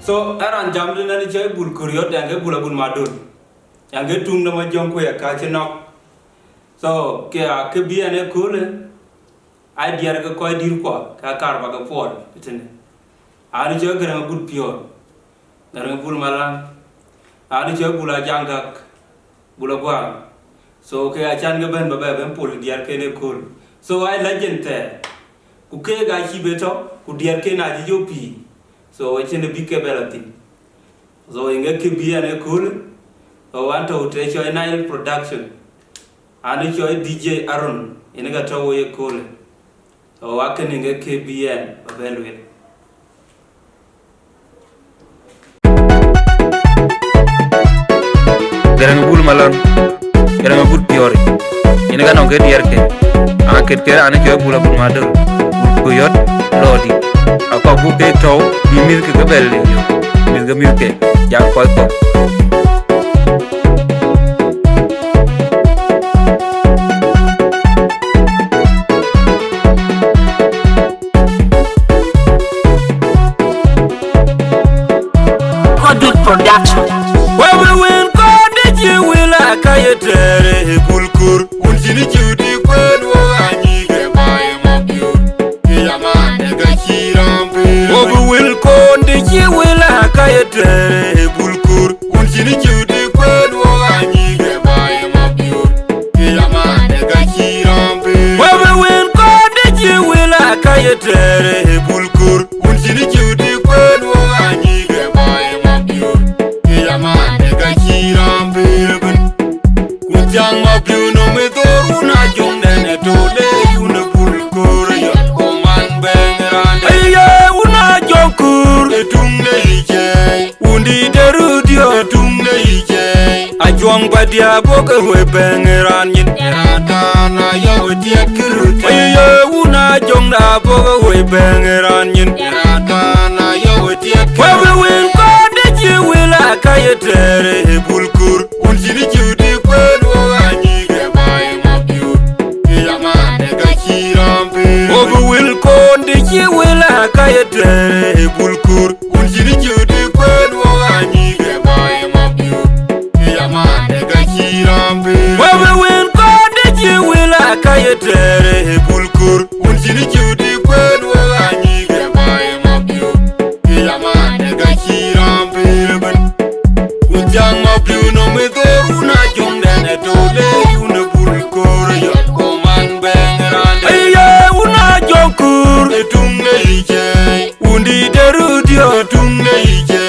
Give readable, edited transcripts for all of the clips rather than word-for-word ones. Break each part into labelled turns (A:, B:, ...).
A: So aran jamdu na ni chay bul kuryot yange bula bul madun. Yange tung na majong ko ya kache nok. So ke biya ne kule. Ai diar ka koy dir ko ka karba ka pol itene. Ani chay garang bul pure. Garang bul malang. Ani chay bula jangak. Bula gwang. So ke achan ga ben ben pol diar ke ne kul. So ai legend te. Ku ke ga chi beto ku diar ke na ji jopi. So it's in the big ability. So in a KBN a cool, I want to take your Nile production. And it's your DJ Aaron in a gato way cool. So I can in a KBN evaluate.
B: Gerang bul malon, gerang bul piori. Ini kan orang kaya ke, angkat ke anak jual bula bul madu, buyot lodi. Aku buke tau, mimil ke beli yo, mil ke, jak kau ko.
C: Kodut production.
A: Where we win, God did you will I kayetere bulkur. Unjini judi kwenu anyi ke baye mabyu. Kiyamane ga chirambe. Where we will God did you will I kayetere bulkur. Unjini judi kwenu anyi ke baye mabyu. Kiyamane ga chirambe. Where we win, God did you will I kayetere bulkur. Unjini judi kwenu anyi ke baye mabyu. Kiyamane ga chirambe. Kujang mabyu no me doru na jong dene tole una bulkur ya oman bengeran. Aye una jongkur etungne ije. Undi derudio etungne ije. Ajong badia boke we bengeran yin. Eratana ya wetia kirut. Aye una jong da boke we bengeran yin. Eratana ya wetia kirut. Wewe win kode ji wila kayetere bulkur. Unjini judi kwenu anyi ke baye mabyu. Kiyamane ga chirambe. Wewe wil kode ji wila kayetere bulkur. Unjini judi kwenu anyi ke baye mabyu. Kiyamane ga chirambe. Wewe wil kode ji wila kayetere bulkur. Unjini judi kwenu anyi ke baye mabyu. Kiyamane ga chirambe. Kujang mabyu no me doru na jong dene tole una bulkur ya oman bengeran. Aye una jongkur etungne ije. Undi derudio etungne ije.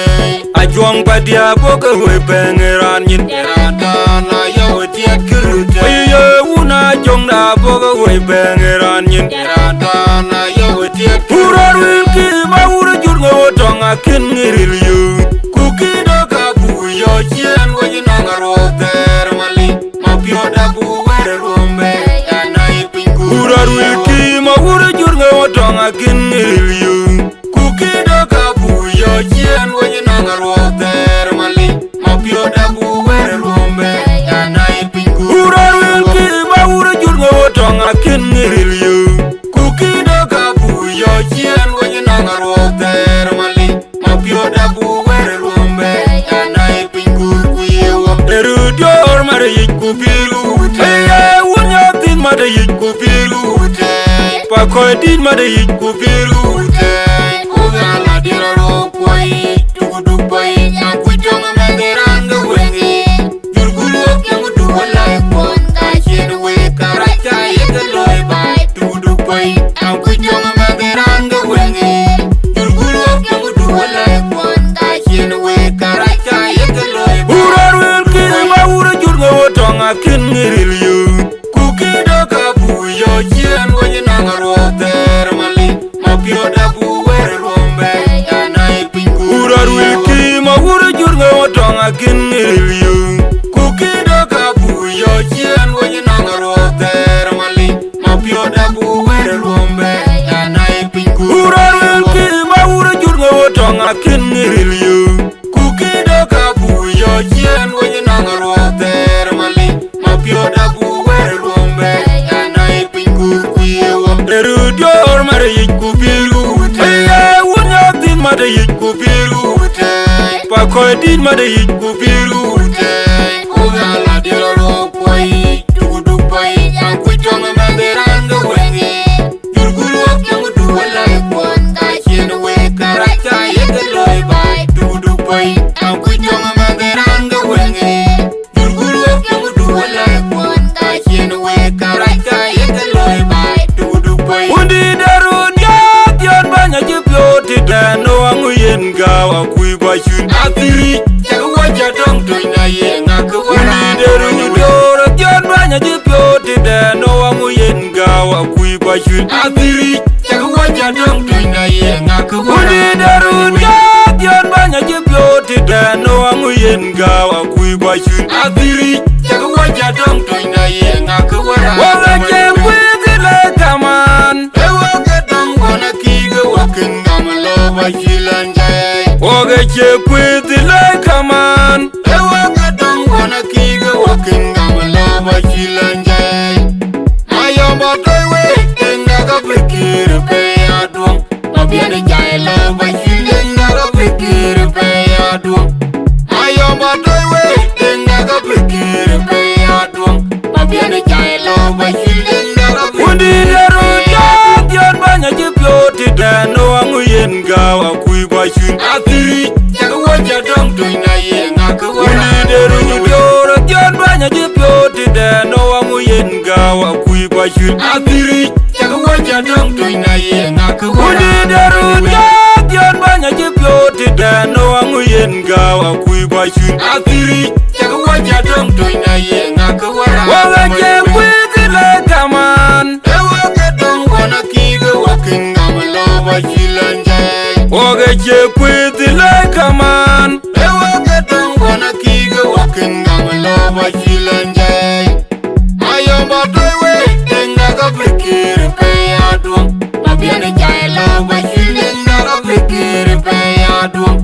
A: Ajong badia boke we bengeran yin. Eratana ya wetia kirut. Aye una jong da boke we bengeran yin. Eratana ya wetia kirut. Pura wilki ma ura jurgo tonga kin ngiril yu. Kukido kabu yo chien wenyi nangaro ter mali. Mapio dabu were rumbe anai pinku. Pura wilki ma ura jurgo tonga kin ngiril yu. Kukido kabu yo chien wenyi nangaro ter mali. Mapio dabu were rumbe anai pinku. Pura wilki ma ura jurgo tonga kin ngiril yu. Kukido kabu yo chien wenyi nangaro ter mali. Mapio dabu were rumbe anai pinku kuyewa. Erudior mare yiku pirute. Hey, wunya tin mare yiku pirute. Pakoy tin mare yiku pirute. Ugala diraro kwai tugudu pai akujong mangeranga wengi. Jurgulu yang duwala kon kashir we karacha yekaloi bai tugudu pai akujong mangeranga wengi. Jurgulu yang duwala kon kashir we karacha yekaloi bai. Urar wilki ma ura jurgo tonga kin ngiril yu. Kukido kabu yo chien wenyi nangaro ter mali. Mapio dit made yit ku biru te o ala diraro koi tu du pai an ku chong ma deranga wengi yurgulu ok yang du wala kon ka chen we karaka yegeloi bai tu du pai an ku chong ma deranga wengi yurgulu ok yang du wala kon ka chen we karaka yegeloi bai tu du pai undi daru dia yon banya jipyo ti dano angu yen gawa kui ba chun atiri waja dong tuina ye ngaka wara deru doro jon banya jipyo ti dano angu yen gawa kui ba chun atiri waja dong tuina ye ngaka wara deru jon banya jipyo ti dano angu yen gawa kui ba chun atiri waja dong tuina ye ngaka wara wala je kwizile kaman ewoga dong wana kiga wakin ngamalo ba chilanjay oga che kwizile kaman ewoga dong wana kiga wakin ngamalo ba chilanjay ayomba toywe tenga ga fikir pe adum abiane jay lo ba chilenga ga fikir pe adum ayomba toywe tenga ga fikir pe adum abiane jay lo ba chilenga ga undi daru yon banya jipyo ti dano angu yen gawa kui ba chun atiri waja dong tuina ye ngaka wara undi daru yon banya jipyo ti dano angu yen gawa kui ba chun atiri waja dong tuina ye ngaka wara undi daru yon banya jipyo ti dano angu yen gawa kui ba chun atiri waja dong tuina ye ngaka wara wala je kwizile kaman ewoga dong wana kiga wakin ngamalo ba chilanjay oga je kwizile kaman ewoga dong wana kiga wakin ngamalo ba chilanjay ayomba toywe tenga ga fikir pe adum abiane jay lo ba chilenga ga fikir pe adum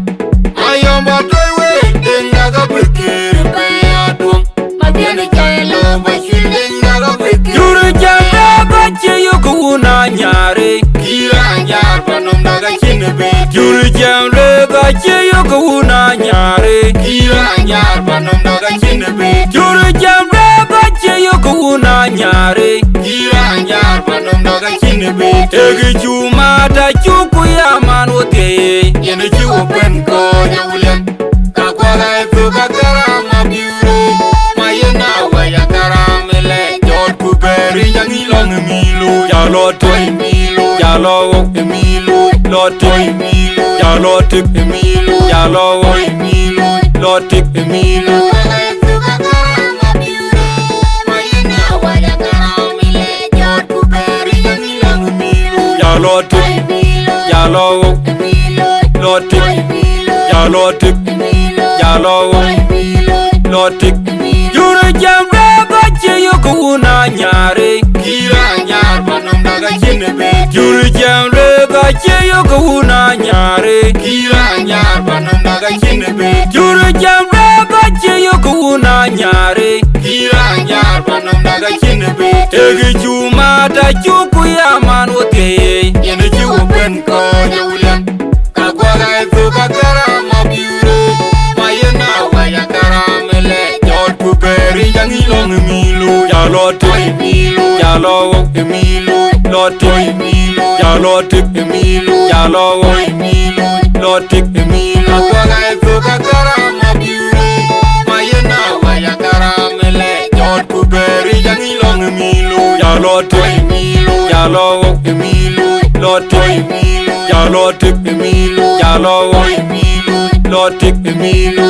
A: ayomba toywe tenga ga fikir pe adum abiane jay lo ba chilenga ga fikir yuru janda ga che yukuna nyare kira nyar panom daga chinbe yuru janda ga che yukuna nyare kira nyar panom daga chinbe yuru janda ga che yukuna nyare kira nyar panom daga chinbe ege chuma ta chuku ya manote yene chiwo pen ko nyawulen kakwara efu bakara mabiure mayena waya karamele jod kuberi yangi long milo yalo toy milo yalo milo lotoy milo yalo tik milo yalo milo lotik milo efu bakara mabiure mayena waya karamele jod kuberi yangi long milo yalo tik yalo milo lotik yalo tik yalo milo lotik yuru jamda ga che yukuna nyare kira nyar panom daga chinbe yuru jamda ga che yukuna nyare kira nyar panom daga chinbe yuru jamda ga che yukuna nyare kira nyar panom daga chinbe ege chuma ta chuku ya manote yene chiwo pen ko nyawulen kakwara efu bakara mabiure mayena waya karamele jod kuberi yangi long milo yalo toy milo yalo milo lotoy milo yalo tik milo yalo milo lotik milo kakwara efu bakara mabiure mayena waya karamele jod kuberi yangi long milo yalo toy milo yalo milo lotoy milo yalo tik milo yalo milo lotik milo